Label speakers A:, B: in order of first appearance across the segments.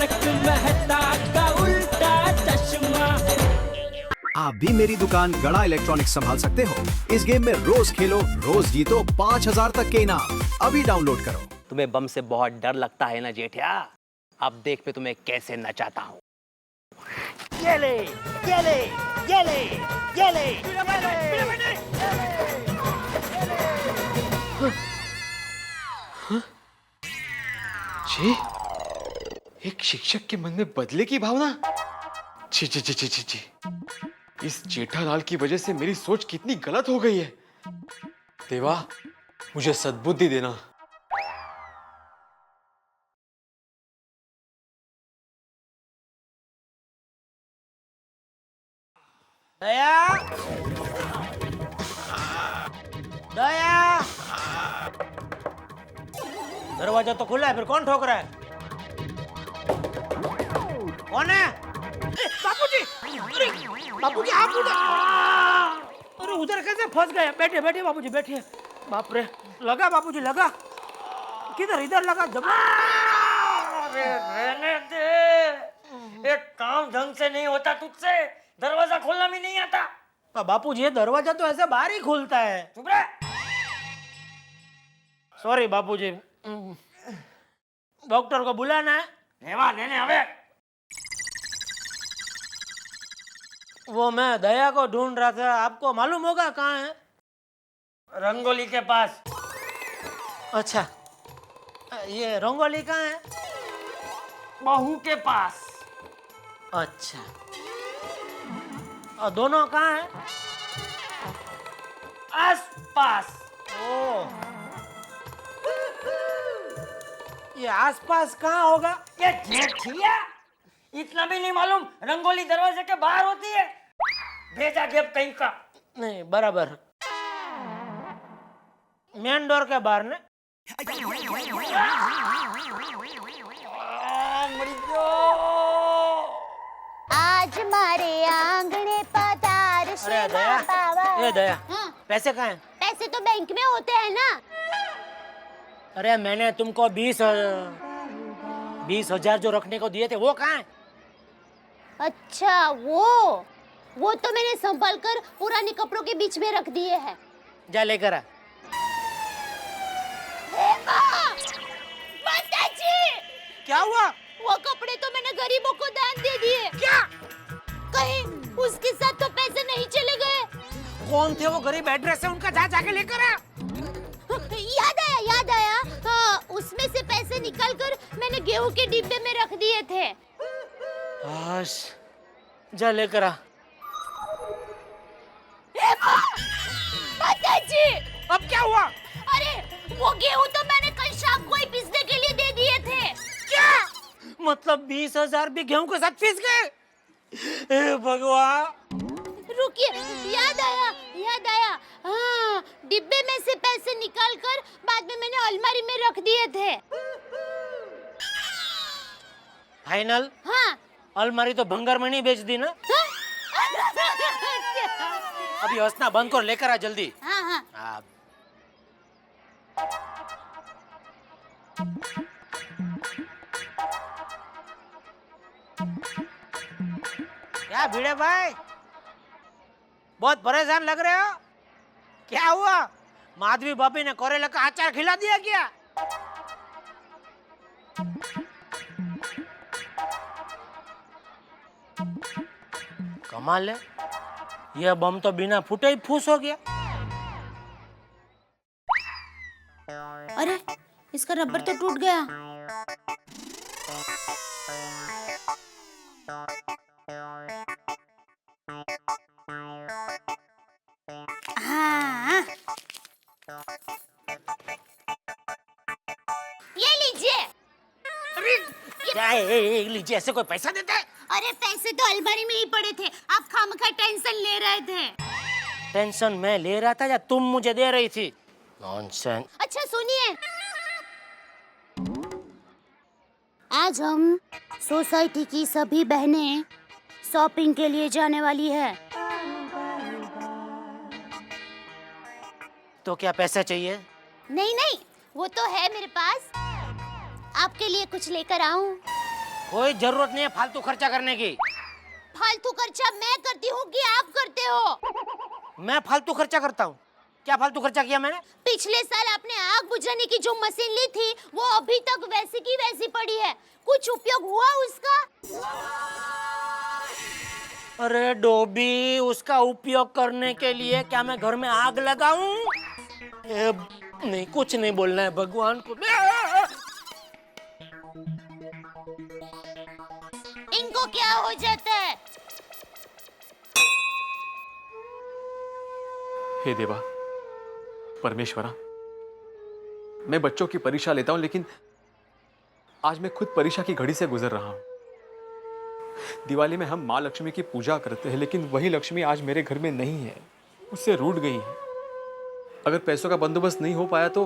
A: तारक मेहता का उल्टा चश्मा।
B: आप भी मेरी दुकान गड़ा इलेक्ट्रॉनिक्स संभाल सकते हो। इस गेम में रोज खेलो, रोज जीतो 5000 तक के इनाम। अभी डाउनलोड करो।
C: तुम्हें बम से बहुत डर लगता है ना जेठिया? अब देख मैं तुम्हें कैसे नचाता हूँ। ये ले, ये ले, ये ले, ये ले,
D: जी, एक शिक्षक के मन में बदले की भावना। जी जी जी जी जी जी, इस जेठालाल की वजह से मेरी सोच कितनी गलत हो गई है। देवा, मुझे सद्बुद्धि देना।
C: दया, दया, दरवाजा तो खुला है, फिर कौन ठोक रहा है? कौन है? बापूजी, बापूजी आप उधर, अरे उधर कैसे फंस गए? बैठे बैठे बापूजी बैठिए। बाप रे, लगा बापूजी लगा। किधर? इधर लगा जब।
E: अरे रहने दे, एक काम ढंग से नहीं होता तुझसे, दरवाजा खोलना भी नहीं आता।
C: बापूजी ये दरवाजा तो ऐसे बाहर ही खुलता है।
E: चुप रह।
C: सॉरी बापूजी, डॉक्टर को बुलाना है।
E: लेवा लेने हवे।
C: वो मैं दया को ढूंढ रहा था, आपको मालूम होगा कहाँ है?
E: रंगोली के पास।
C: अच्छा, ये रंगोली कहाँ है?
E: बहू के पास।
C: अच्छा, और दोनों कहाँ हैं?
E: आस पास।
C: ओ, ये आसपास कहाँ होगा?
E: ये जेठिया, इतना भी नहीं मालूम रंगोली दरवाजे के बाहर होती है? भेजा गेप कहीं का।
C: नहीं बराबर, मेन डोर के बाहर ने।
E: मरी गयो।
F: आज मारे आंगणे पधार
C: अरे दया, ये दया,
F: हाँ?
C: पैसे कहाँ हैं?
F: पैसे तो बैंक में होते हैं ना।
C: अरे मैंने तुमको 20,000 जो रखने को दिए थे वो कहाँ हैं?
F: अच्छा वो तो मैंने संभाल कर पुराने कपड़ों के बीच में रख दिए हैं।
C: जा लेकर आ।
F: माताजी,
C: क्या हुआ?
F: वो कपड़े तो मैंने गरीबों को दान दे दिए।
C: क्या?
F: कहीं उसके साथ तो पैसे नहीं चले गए?
C: कौन थे वो गरीब? एड्रेस है उनका, जा जाके लेकर आ।
F: याद आया, हाँ, उसमें से पैसे निकालकर मैंने गेहूं के डिब्बे में रख दिए थे।
C: बस, जा लेकर आ।
F: माताजी,
C: अब क्या हुआ?
F: अरे वो गेहूं तो मैंने कल शाम को ही पीसने के लिए दे दिए थे।
C: क्या मतलब 20,000 भी गेहूं के साथ पीस गए? हे भगवान।
F: रुकिए, याद आया, हाँ, डिब्बे में से पैसे निकालकर बाद में मैंने अलमारी में रख दिए थे।
C: फाइनल?
F: हाँ।
C: अलमारी तो भंगार में नहीं बेच दी ना? अभी हंसना बंद कर, लेकर आ जल्दी।
F: हाँ।
C: क्या भिड़े भाई, बहुत परेशान लग रहे हो? क्या हुआ? माधवी भाभी ने करेला का अचार खिला दिया क्या? कमाल है, यह बम तो बिना फूटे ही फूस हो गया।
F: अरे इसका रबर तो टूट गया। हाँ। ये लीजिए।
C: क्या लीजिए, ऐसे कोई पैसा देता है?
F: अरे पैसे तो अलमारी में ही पड़े थे, आप खामखा टेंशन ले रहे थे।
C: टेंशन मैं ले रहा था या तुम मुझे दे रही थी? नॉनसेंस।
F: अच्छा सुनिए, आज हम सोसाइटी की सभी बहनें शॉपिंग के लिए जाने वाली है।
C: तो क्या पैसा चाहिए?
F: नहीं, वो तो है मेरे पास। आपके लिए कुछ लेकर आऊं?
C: कोई जरूरत नहीं है फालतू खर्चा करने की।
F: फालतू खर्चा मैं करती हूँ कि आप करते हो?
C: मैं फालतू खर्चा करता हूँ? क्या फालतू खर्चा किया मैंने?
F: पिछले साल आपने आग बुझाने की जो मशीन ली थी वो अभी तक वैसी की वैसी पड़ी है, कुछ उपयोग हुआ उसका?
C: अरे डोबी, उसका उपयोग करने के लिए क्या मैं घर में आग लगाऊं? नहीं, कुछ नहीं बोलना है भगवान को।
F: इनको क्या हो जाता है?
D: हे देवा, परमेश्वरा, मैं बच्चों की परीक्षा लेता हूं, लेकिन आज मैं खुद परीक्षा की घड़ी से गुजर रहा हूं। दिवाली में हम माँ लक्ष्मी की पूजा करते हैं, लेकिन वही लक्ष्मी आज मेरे घर में नहीं है, उससे रूठ गई है। अगर पैसों का बंदोबस्त नहीं हो पाया तो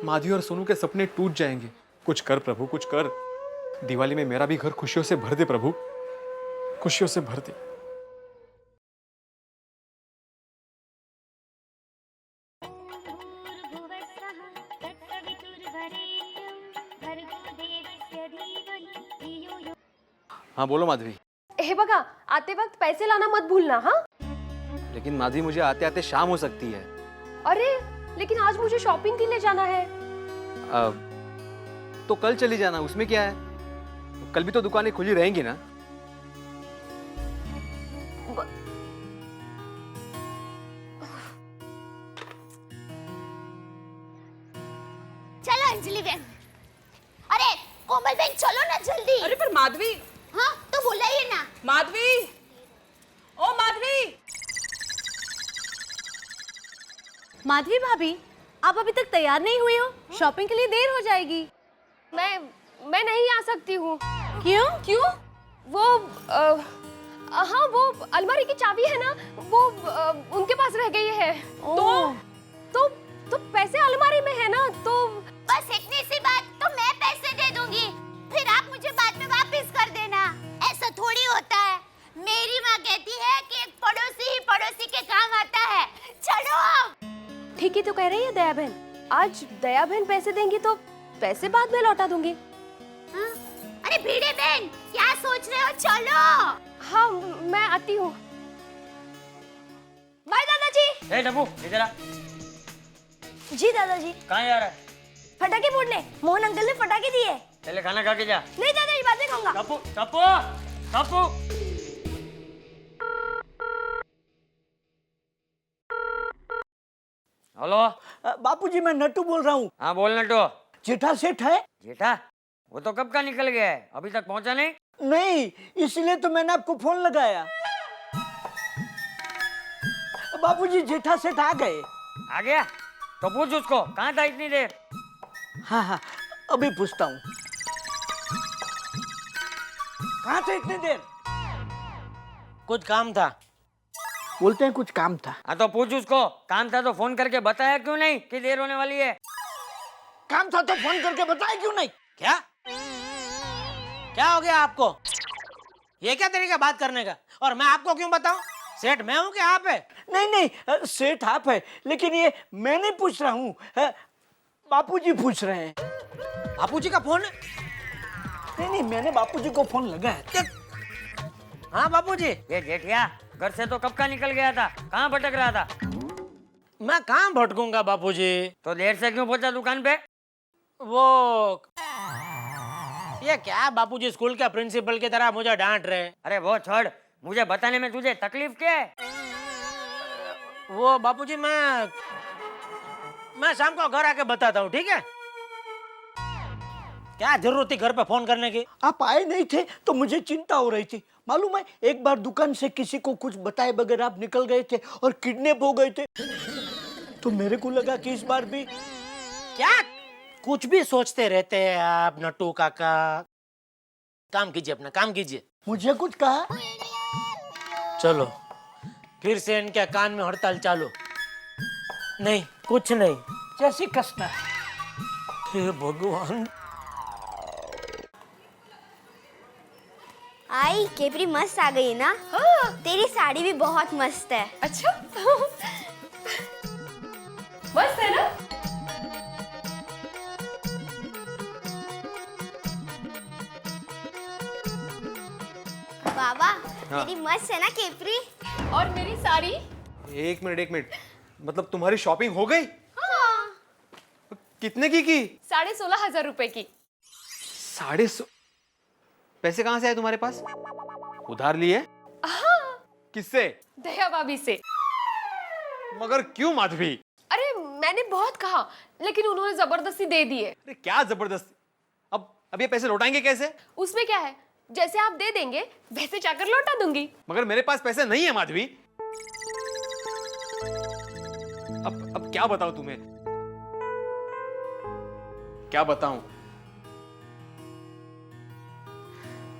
D: माधवी और सोनू के सपने टूट जाएंगे। कुछ कर प्रभु, कुछ कर। दिवाली में मेरा भी घर खुशियों से भर दे प्रभु, खुशियों से भर दे। हाँ बोलो माधवी।
G: हे बघा, आते वक्त पैसे लाना मत भूलना। हाँ,
D: लेकिन माधवी, मुझे आते आते शाम हो सकती है।
G: अरे लेकिन आज मुझे शॉपिंग के लिए जाना है।
D: तो कल चली जाना, उसमें क्या है? कल भी तो दुकानें खुली रहेंगी ना।
F: चलो अंजलि बहन, अरे कोमल बहन चलो ना जल्दी।
H: अरे पर माधवी।
F: हाँ तो बुलाइए ना।
H: माधवी, ओ माधवी।
G: माधवी भाभी, आप अभी तक तैयार नहीं हुई हो, शॉपिंग के लिए देर हो जाएगी। मैं नहीं आ सकती हूँ। क्यों? क्यों? वो हाँ, वो अलमारी की चाबी है ना, वो उनके पास रह गई है। तो पैसे अलमारी में है ना, तो
F: बस इतनी सी बात, तो मैं पैसे दे दूंगी, फिर आप मुझे बाद में वापस कर देना। ऐसा थोड़ी होता है। मेरी माँ कहती है कि एक पड़ोसी ही पड़ोसी के काम आता है। चलो अब।
G: ठीक ही तो कह रही है दया बहन। आज दया बहन पैसे देंगी तो पैसे बाद में लौटा दूंगी।
F: हाँ? अरे भीड़े बहन, क्या सोच रहे हो? चलो।
G: हाँ, मैं आती हूँ। बाय दादाजी।
E: ए डब्बू, इधर आ।
G: जी दादाजी।
E: कहाँ जा रहा है?
G: फटाके फोड़ने। मोहन अंकल ने फटाके दिए।
E: पहले खाना खा के जा।
G: नहीं दादाजी, बाद में खाऊंगा।
E: टप्पू, टप्पू, टप्पू। हेलो।
A: बापूजी, मैं नट्टू बोल रहा हूँ।
E: हाँ बोल नट्टू।
A: जेठा सेठ है?
E: जेठा? वो तो कब का निकल गया है, अभी तक पहुंचा नहीं।
A: नहीं, इसलिए तो मैंने आपको फोन लगाया। बापूजी, जेठा सेठ आ गए।
E: आ गया? तो पूछ उसको, कहाँ था इतनी देर?
A: हाँ हाँ, अभी पूछता हूँ। कहाँ थे इतनी देर?
C: कुछ काम था।
A: बोलते हैं कुछ काम था।
E: हाँ तो पूछ उसको, काम था तो फोन करके बताया क्यों नहीं कि देर होने वाली है?
A: काम था तो फोन करके बताया क्यों नहीं?
C: क्या? क्या हो गया आपको? ये क्या तरीका बात करने का? और मैं आपको क्यों बताऊं? सेठ मैं हूं कि आप है?
A: नहीं नहीं, सेठ आप है, लेकिन ये मैं नहीं पूछ रहा हूँ, बापूजी पूछ रहे हैं।
C: बापूजी का फोन है?
A: नहीं नहीं, मैंने बापूजी को फोन लगाया।
C: हाँ बापूजी।
E: ये जेठिया घर से तो कब का निकल गया था, कहाँ भटक रहा था?
C: मैं कहाँ भटकूंगा बापूजी?
E: तो देर से क्यों पहुंचा दुकान पे?
C: वो ये क्या बापूजी, स्कूल के प्रिंसिपल की तरह मुझे डांट रहे हैं।
E: अरे वो छोड़, मुझे बताने में तुझे तकलीफ क्या है?
C: वो बापूजी, मैं शाम को घर आके बताता हूँ, ठीक है? क्या जरूरत थी घर पे फोन करने की?
A: आप आए नहीं थे तो मुझे चिंता हो रही थी। मालूम है, एक बार दुकान से किसी को कुछ बताए बगैर आप निकल गए थे और किडनैप हो गए थे, तो मेरे को लगा कि इस बार भी।
C: क्या कुछ भी सोचते रहते हैं आप नट्टू काका? काम कीजिए, अपना काम कीजिए।
A: मुझे कुछ कहा?
C: चलो फिर से इनके कान में हड़ताल चालू। नहीं, कुछ नहीं।
A: जैसी कसना।
C: हे भगवान।
F: आई केपरी मस्त आ गई ना? हाँ। तेरी साड़ी भी बहुत मस्त है।
G: अच्छा। मस्त है ना?
F: बाबा मेरी मस्त है ना केपरी।
G: और मेरी साड़ी?
D: एक मिनट, मतलब तुम्हारी शॉपिंग हो गई?
G: हाँ।
D: कितने की?
G: 16,500 रुपए की।
D: 16,500? पैसे कहाँ से आए तुम्हारे पास? उधार लिए?
G: हाँ।
D: किससे?
G: दया भाभी से।
D: मगर क्यों माधवी?
G: अरे मैंने बहुत कहा, लेकिन उन्होंने जबरदस्ती दे दिए।
D: अरे क्या जबरदस्ती? अब ये पैसे लौटाएंगे कैसे?
G: उसमें क्या है, जैसे आप दे देंगे वैसे जाकर लौटा दूंगी।
D: मगर मेरे पास पैसे नहीं है माधवी। अब क्या बताऊं तुम्हें? क्या बताऊं?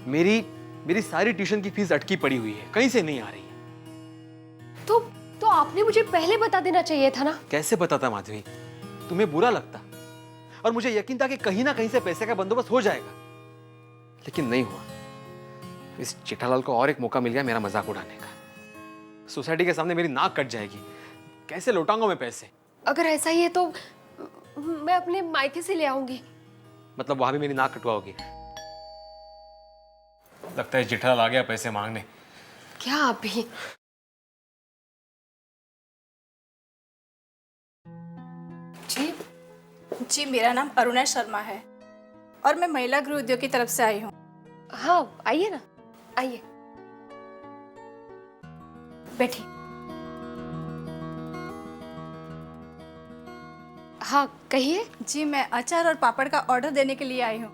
D: मेरी सारी ट्यूशन की फीस अटकी पड़ी हुई है, कहीं से नहीं आ रही है।
G: तो आपने मुझे पहले बता देना चाहिए था ना।
D: कैसे बताता माधवी? तुम्हें बुरा लगता और मुझे यकीन था कि कहीं ना कहीं से पैसे का बंदोबस्त हो जाएगा, लेकिन नहीं हुआ। इस जेठालाल को और एक मौका मिल गया मेरा मजाक उड़ाने का। सोसाइटी के सामने मेरी नाक कट जाएगी। कैसे लौटाऊंगा मैं पैसे?
G: अगर ऐसा ही है तो मैं अपने मायके से ले आऊंगी।
D: मतलब वहां भी मेरी नाक कटवाओगी? लगता है जेठालाल आ गया पैसे मांगने।
G: क्या अभी?
H: जी मेरा नाम अरुणा शर्मा है और मैं महिला गृह उद्योग की तरफ से आई हूँ।
G: हाँ आइए ना, आइए बैठिए। हाँ कहिए।
H: जी मैं अचार और पापड़ का ऑर्डर देने के लिए आई हूँ।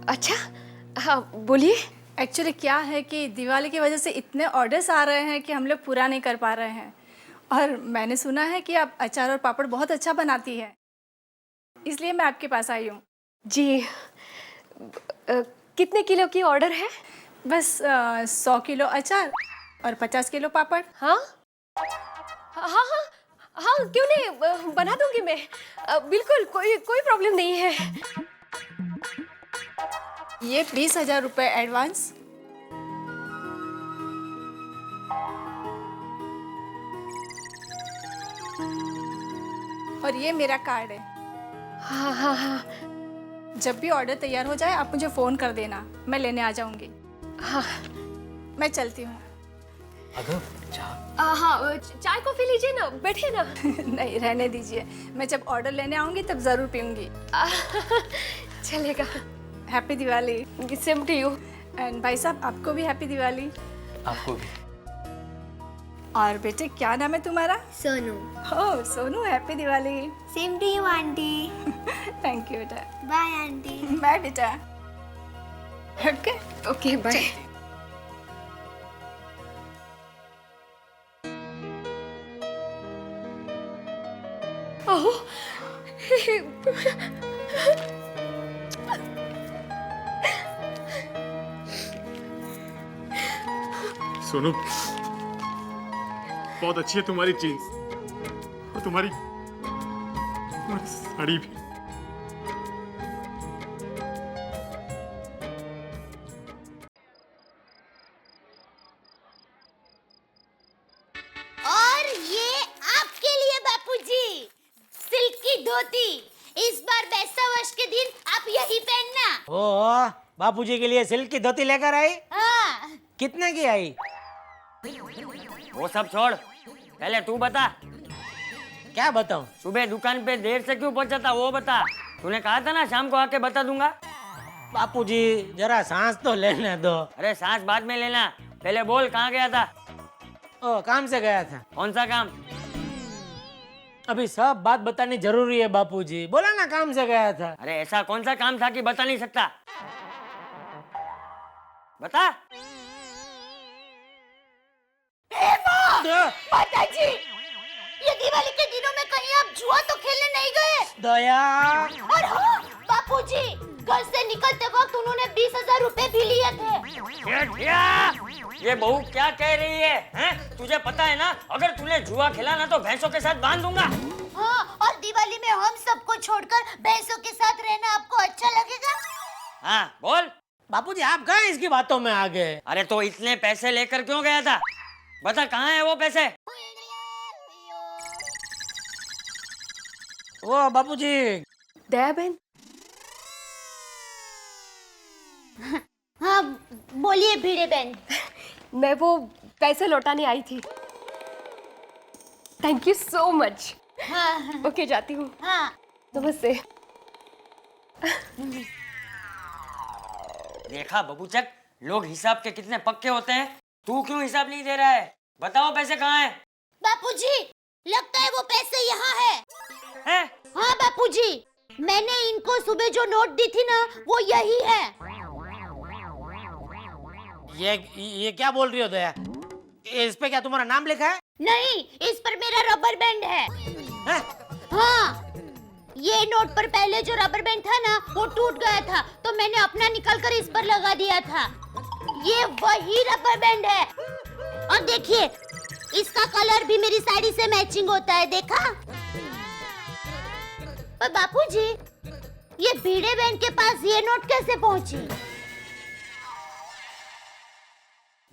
G: अच्छा हाँ बोलिए।
H: एक्चुअली क्या है कि दिवाली की वजह से इतने ऑर्डर्स आ रहे हैं कि हम लोग पूरा नहीं कर पा रहे हैं, और मैंने सुना है कि आप अचार और पापड़ बहुत अच्छा बनाती है, इसलिए मैं आपके पास आई हूँ।
G: जी कितने किलो की ऑर्डर है?
H: बस 100 किलो अचार और 50 किलो पापड़।
G: हाँ हाँ हाँ हाँ क्यों नहीं, बना दूंगी मैं। बिल्कुल कोई प्रॉब्लम नहीं है।
H: ये 20,000 रुपये एडवांस। और ये मेरा कार्ड है।
G: हाँ हाँ हाँ
H: जब भी ऑर्डर तैयार हो जाए आप मुझे फ़ोन कर देना, मैं लेने आ जाऊंगी।
G: हाँ
H: मैं चलती हूँ।
G: हाँ चाय कॉफी लीजिए ना, बैठिए ना।
H: नहीं रहने दीजिए, मैं जब ऑर्डर लेने आऊंगी तब ज़रूर पीऊंगी।
G: चलेगा।
H: Happy Diwali.
G: Same to you.
H: And भाई साहब आपको भी हैप्पी दिवाली।
D: आपको भी।
H: और बेटे क्या नाम है तुम्हारा?
F: Sonu.
H: Oh Sonu, happy Diwali.
F: Same to you aunty.
H: Thank you बेटा।
F: Bye aunty.
H: बाय बेटा। Okay
G: okay bye. Oh
D: Sonu बहुत अच्छी है तुम्हारी जीन्स और तुम्हारी साड़ी भी।
F: और ये आपके लिए बापूजी, सिल्क की धोती। इस बार बैसा वर्ष के दिन आप यही पहनना।
C: ओ बापूजी के लिए सिल्क की धोती लेकर आई?
F: हाँ।
C: कितने की आई?
E: वो सब छोड़, पहले तू बता।
C: क्या बताऊं?
E: सुबह दुकान पे देर से क्यों पहुंचा था वो बता। तूने कहा था ना शाम को आके बता दूंगा।
C: बापूजी जरा सांस तो लेने दो।
E: अरे सांस बाद में लेना, पहले बोल कहाँ गया था?
C: ओ काम से गया था।
E: कौन सा काम?
C: अभी सब बात बतानी जरूरी है बापूजी, बोला ना काम से गया था।
E: अरे ऐसा कौन सा काम था कि बता नहीं सकता? बता।
F: माताजी, ये दिवाली के दिनों में कहीं आप जुआ तो खेलने नहीं गए?
C: दया।
F: और हाँ बापूजी, घर से निकलते वक्त उन्होंने 20,000 रुपए भी लिए थे।
E: ये बहू क्या कह रही है? हैं? तुझे पता है ना, अगर तूने जुआ खेला ना तो भैंसों के साथ बांध दूंगा।
F: हाँ, और दिवाली में हम सबको छोड़कर भैंसों के साथ रहना आपको अच्छा लगेगा?
E: हाँ बोल।
C: बापूजी आप कहाँ इसकी बातों में आ गए?
E: अरे तो इतने पैसे लेकर क्यों गया था? बता कहाँ है वो पैसे?
C: ओ बापूजी।
G: दया बहन
F: हाँ बोलिए भिड़े बहन।
G: मैं वो पैसे लौटाने आई थी। Thank you so much.
F: हाँ
G: ओके, जाती हूँ।
F: हाँ
G: नमस्ते।
E: देखा बबूचक, लोग हिसाब के कितने पक्के होते हैं। तू क्यों हिसाब नहीं दे रहा है? बताओ पैसे कहाँ हैं?
F: बापूजी, लगता है वो पैसे यहाँ है।
E: हैं?
F: हाँ बापूजी, मैंने इनको सुबह जो नोट दी थी ना, वो यही है।
C: ये क्या बोल रही हो दया? इस पे क्या तुम्हारा नाम लिखा है?
F: नहीं, इस पर मेरा रबर बैंड है।
C: हैं?
F: हाँ, ये नोट पर पहले जो रबर बैंड था ना, वो टूट गया था, तो मैंने अपना निकाल कर इस पर लगा दिया था। ये वही रबर बैंड है। और देखिए, इसका कलर भी मेरी साड़ी से मैचिंग होता है, देखा? पर बापूजी, ये भिड़े बहन के पास ये नोट कैसे पहुंची?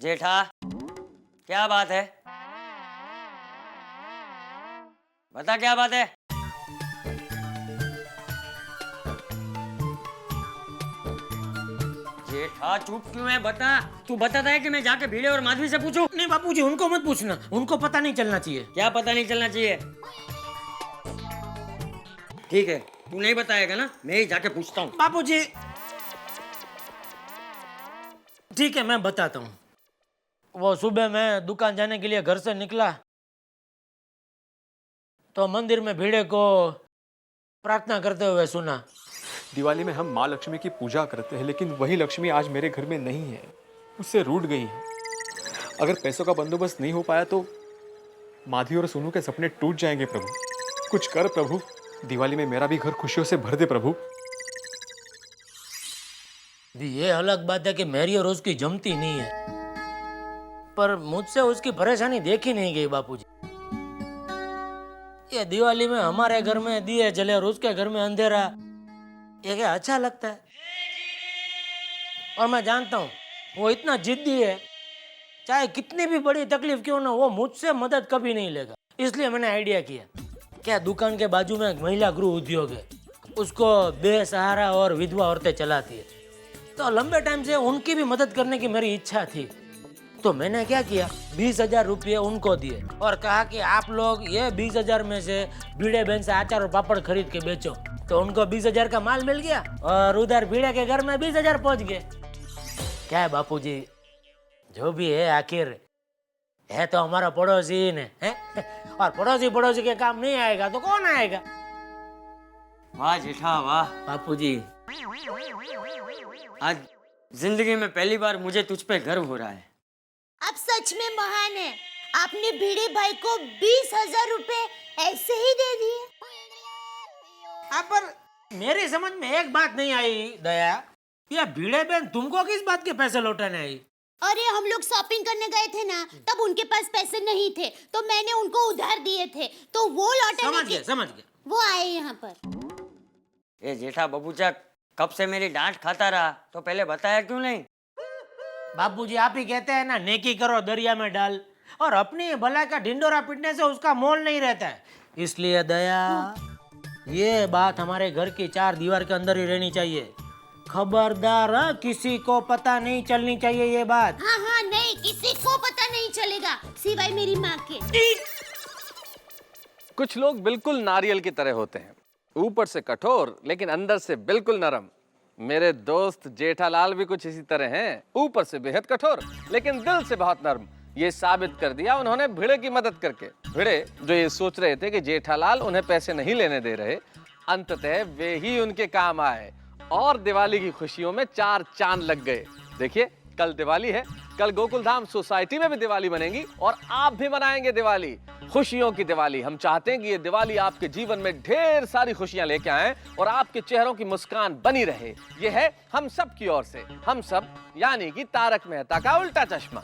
E: जेठा, क्या बात है? बता क्या बात है? जेठा चुप क्यों है? बता। तू बताता है कि मैं जाके भिड़े और माधवी से पूछूं?
C: नहीं बापूजी, उनको मत पूछना, उनको पता नहीं चलना चाहिए।
E: क्या पता नहीं चलना चाहिए? ठीक है, तू नहीं बताएगा ना, मैं ही जाके पूछता हूँ।
C: बापूजी, ठीक है, मैं बताता हूँ। वो सुबह मैं दुकान जाने के लिए घर से निकला तो मंदिर में भिड़े को प्रार्थना करते हुए सुना।
D: दिवाली में हम माँ लक्ष्मी की पूजा करते हैं, लेकिन वही लक्ष्मी आज मेरे घर में नहीं है, उससे रूठ गई है। अगर पैसों का बंदोबस्त नहीं हो पाया तो माधवी और सोनू के सपने टूट जाएंगे। प्रभु कुछ कर प्रभु, दिवाली में मेरा भी घर खुशियों से भर दे प्रभु।
C: ये अलग बात है कि मेरी और उसकी जमती नहीं है, पर मुझसे उसकी परेशानी देखी नहीं गई बापूजी। ये दिवाली में हमारे घर में दिए जले और उसके घर में अंधेरा, ये क्या अच्छा लगता है? और मैं जानता हूँ वो इतना जिद्दी है, चाहे कितनी भी बड़ी तकलीफ क्यों ना, वो मुझसे मदद कभी नहीं लेगा। इसलिए मैंने आइडिया किया, क्या दुकान के बाजू में एक महिला गृह उद्योग है, उसको बेसहारा और विधवा औरतें चलाती है, तो लंबे टाइम से उनकी भी मदद करने की मेरी इच्छा थी। तो मैंने क्या किया, 20,000 रुपये उनको दिए और कहा कि आप लोग ये 20,000 में से भिड़े बहन से अचार और पापड़ खरीद के बेचो। तो उनको 20,000 का माल मिल गया और उधर भिड़े के घर में 20,000 पहुंच गए। क्या है बापूजी, जो भी है आखिर है तो हमारा पड़ोसी ही ने, है? और पड़ोसी के काम नहीं आएगा तो कौन आएगा?
E: वाह जेठा वाह।
C: बापूजी,
E: आज जिंदगी में पहली बार मुझे तुझ पे गर्व हो रहा है।
F: आप सच में महान है। आपने भिड़े भाई को 20,000 रुपए ऐसे ही दे दिए।
C: पर मेरी समझ में एक बात नहीं आई दया, ये भिड़े बहन तुमको किस बात के पैसे लौटाने आई?
F: अरे हम लोग शॉपिंग करने गए थे ना, तब उनके पास पैसे नहीं थे, तो मैंने उनको उधार दिए थे, तो वो लौटाने
C: समझ गया।
F: वो आए यहाँ पर।
E: ए जेठा बबूचक, कब से मेरी डांट खाता रहा, तो पहले बताया क्यों नहीं?
C: बापूजी, आप ही कहते हैं ना, नेकी करो दरिया में डाल, और अपनी भलाई का ढिंडोरा पीटने से उसका मोल नहीं रहता है। इसलिए दया, ये बात हमारे घर की 4 दीवार के अंदर ही रहनी चाहिए। खबरदार, किसी को पता नहीं चलनी चाहिए ये बात।
F: हाँ हाँ, नहीं, किसी को पता नहीं चलेगा सिवाय मेरी माँ के।
I: कुछ लोग बिल्कुल नारियल की तरह होते हैं, ऊपर से कठोर लेकिन अंदर से बिल्कुल नरम। मेरे दोस्त जेठालाल भी कुछ इसी तरह हैं, ऊपर से बेहद कठोर लेकिन दिल से बहुत नरम। ये साबित कर दिया उन्होंने भिड़े की मदद करके। भिड़े जो ये सोच रहे थे कि जेठालाल उन्हें पैसे नहीं लेने दे रहे, अंततः वे ही उनके काम आए और दिवाली की खुशियों में 4 चांद लग गए। देखिए, कल दिवाली है, कल गोकुलधाम सोसाइटी में भी दिवाली बनेगी और आप भी मनाएंगे दिवाली, खुशियों की दिवाली। हम चाहते हैं कि ये दिवाली आपके जीवन में ढेर सारी खुशियां लेके आए और आपके चेहरों की मुस्कान बनी रहे। ये है हम सब की ओर से, हम सब यानी कि तारक मेहता का उल्टा चश्मा।